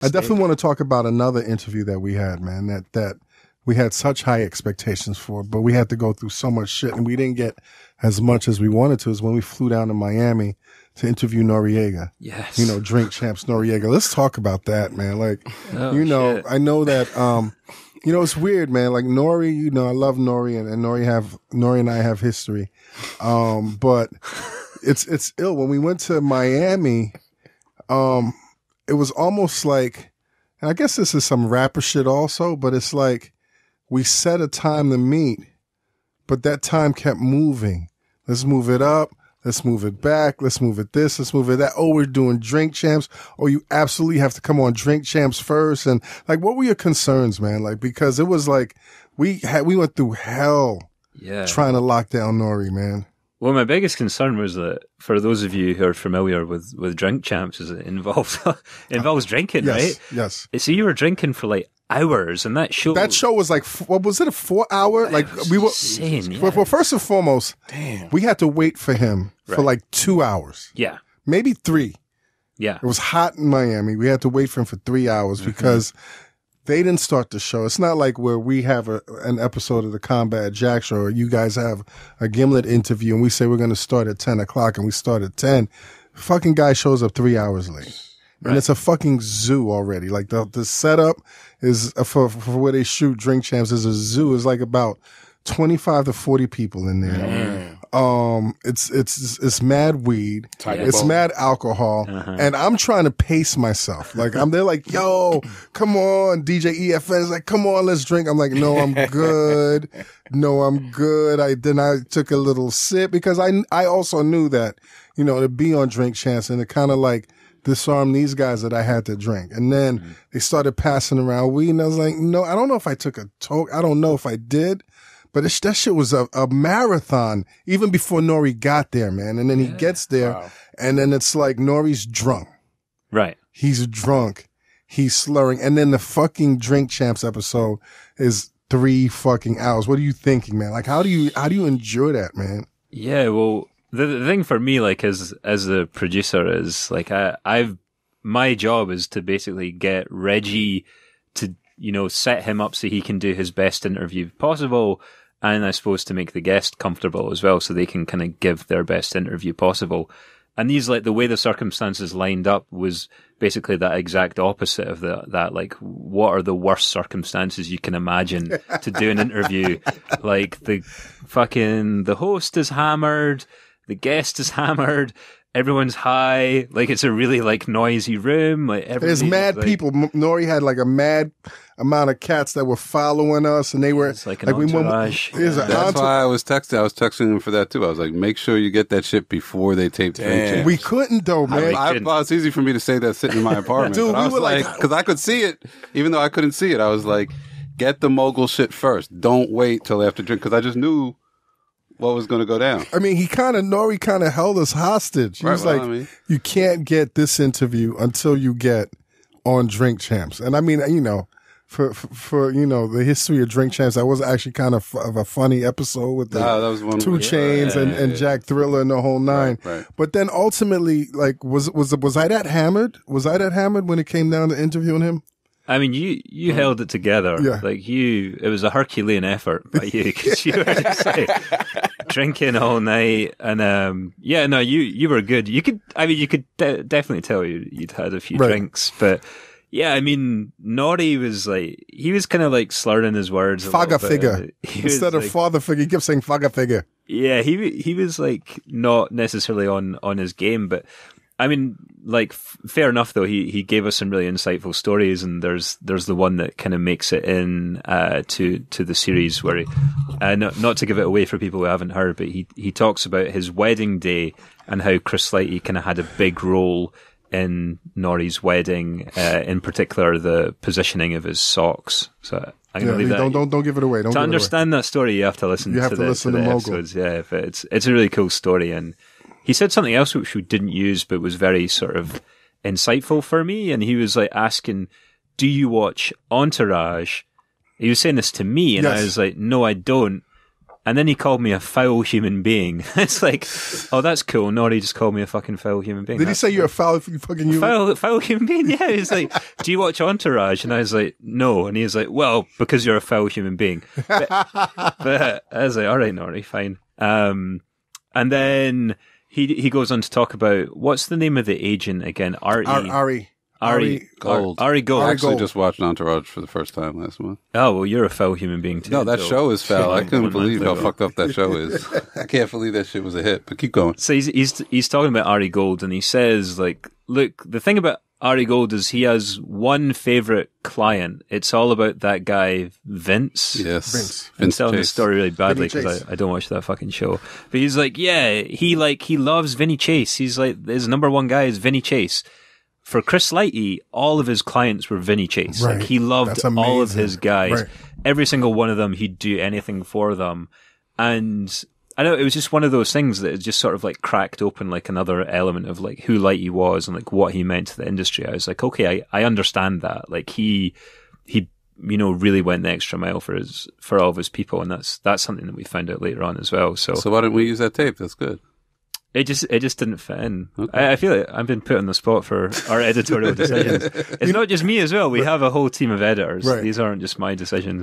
I definitely want to talk about another interview that we had, man, that we had such high expectations for, but we had to go through so much shit and we didn't get as much as we wanted to, is when we flew down to Miami to interview Noriega. Yes. Drink champs Noriega. Let's talk about that, man. Like, shit. I know that, it's weird, man. Like Nore, I love Nore and Nore and I have history. But it's ill. When we went to Miami, it was almost like, and I guess this is some rapper shit also, but it's like we set a time to meet, but that time kept moving. Let's move it up. Let's move it back. Let's move it this. Let's move it that. Oh, we're doing Drink Champs. Oh, you absolutely have to come on Drink Champs first. And like, what were your concerns, man? Like, because it was like we went through hell trying to lock down Nore, man. Well, my biggest concern was that for those of you who are familiar with Drink Champs, is it involves drinking, right? Yes. So you were drinking for like hours, and that show was like, what was it, a 4 hour? Like we were insane. Yeah. Well, first and foremost, we had to wait for him for like 2 hours. Yeah. Maybe 3. Yeah. It was hot in Miami. We had to wait for him for 3 hours because they didn't start the show. It's not like where we have an episode of the Combat Jack show or you guys have a Gimlet interview and we say we're going to start at 10 o'clock and we start at 10. Fucking guy shows up 3 hours late. And it's a fucking zoo already. Like the setup is for where they shoot Drink Champs is a zoo. It's like about 25 to 40 people in there. It's mad weed. It's mad alcohol. And I'm trying to pace myself. Like they're like, yo, come on. DJ EFN is like, come on, let's drink. I'm like, no, I'm good. I took a little sip because I also knew that, to be on Drink Champs and to kind of like disarm these guys that I had to drink. And then they started passing around weed and I was like, no, I don't know if I took a toke. I don't know if I did. But that shit was a marathon even before Nore got there, man. And then he gets there and then it's like Nore's drunk. Right. He's drunk. He's slurring. And then the fucking Drink Champs episode is 3 fucking hours. What are you thinking, man? Like, how do you enjoy that, man? Yeah, well, the thing for me, like, as the producer is, like, my job is to basically get Reggie to, set him up so he can do his best interview possible. And I suppose to make the guest comfortable as well, so they can kind of give their best interview possible. And these, like, the way the circumstances lined up was basically that exact opposite of that. Like, what are the worst circumstances you can imagine to do an interview? Like, the host is hammered, the guest is hammered, everyone's high, like, it's a really, like, noisy room. Like, there's mad people. Nore had, like, a mad amount of cats that were following us, and they were it's like an entourage. That's why I was texting. I was texting him for that too. I was like, make sure you get that shit before they tape Drink Champs. We couldn't though, man. It's easy for me to say that sitting in my apartment. Dude, but I was like, because I could see it, even though I couldn't see it. I was like, get the Mogul shit first. Don't wait till after drink, because I just knew what was going to go down. I mean, Nore kind of held us hostage. He was like, you can't get this interview until you get on Drink Champs. And I mean, for the history of Drink Champs, that was actually kind of a funny episode with the that was one 2 Chainz and Jack Thriller and the whole 9. Right. But then ultimately, like, was I that hammered? Was I that hammered when it came down to interviewing him? I mean, you held it together. Yeah. Like, it was a Herculean effort by you, because you were just like drinking all night. And, you were good. You could definitely tell you'd had a few drinks, but yeah, I mean, Nore was like, he was kind of like slurring his words. Faga figure. Instead of father figure, he kept saying faga figure. Yeah, he was like not necessarily on his game, but I mean, like, fair enough though. He gave us some really insightful stories, and there's the one that kind of makes it in to the series where not to give it away for people who haven't heard, but he talks about his wedding day and how Chris Lighty kind of had a big role in Nore's wedding, in particular the positioning of his socks. So I'm going to leave that. Don't give it away. To understand that story, you have to listen. To the Mogul episodes. Yeah, but it's a really cool story. And he said something else which we didn't use, but was very sort of insightful for me. And he was like asking, "Do you watch Entourage?" He was saying this to me, and I was like, "No, I don't." And then he called me a foul human being. It's like, oh, that's cool. Nore just called me a fucking foul human being. Did he say you're a foul fucking human? Foul human being? Yeah. He's like, do you watch Entourage? And I was like, no. And he was like, well, because you're a foul human being. But I was like, all right, Nore, fine. And then he goes on to talk about, what's the name of the agent again? Ari Gold. Ari Gold. I actually just watched Entourage for the first time last month. Oh, well, you're a foul human being too. No, that show is foul. I couldn't believe how fucked up that show is. I can't believe that shit was a hit, but keep going. So he's talking about Ari Gold, and he says, like, look, the thing about Ari Gold is he has one favorite client. It's all about that guy, Vince. Yes. I'm telling the story really badly because I don't watch that fucking show. But he's like, yeah, he loves Vinny Chase. He's like, his number one guy is Vinny Chase. For Chris Lighty, all of his clients were Vinny Chase. Right. Like, he loved all of his guys. Right. Every single one of them, he'd do anything for them. And I know it was just one of those things that it just sort of like cracked open like another element of like who Lighty was and like what he meant to the industry. I was like, okay, I understand that. Like he really went the extra mile for all of his people, and that's something that we found out later on as well. So why didn't we use that tape? That's good. It just didn't fit in. Okay. I feel like I've been put on the spot for our editorial decisions. It's not just me as well. We have a whole team of editors. Right. These aren't just my decisions.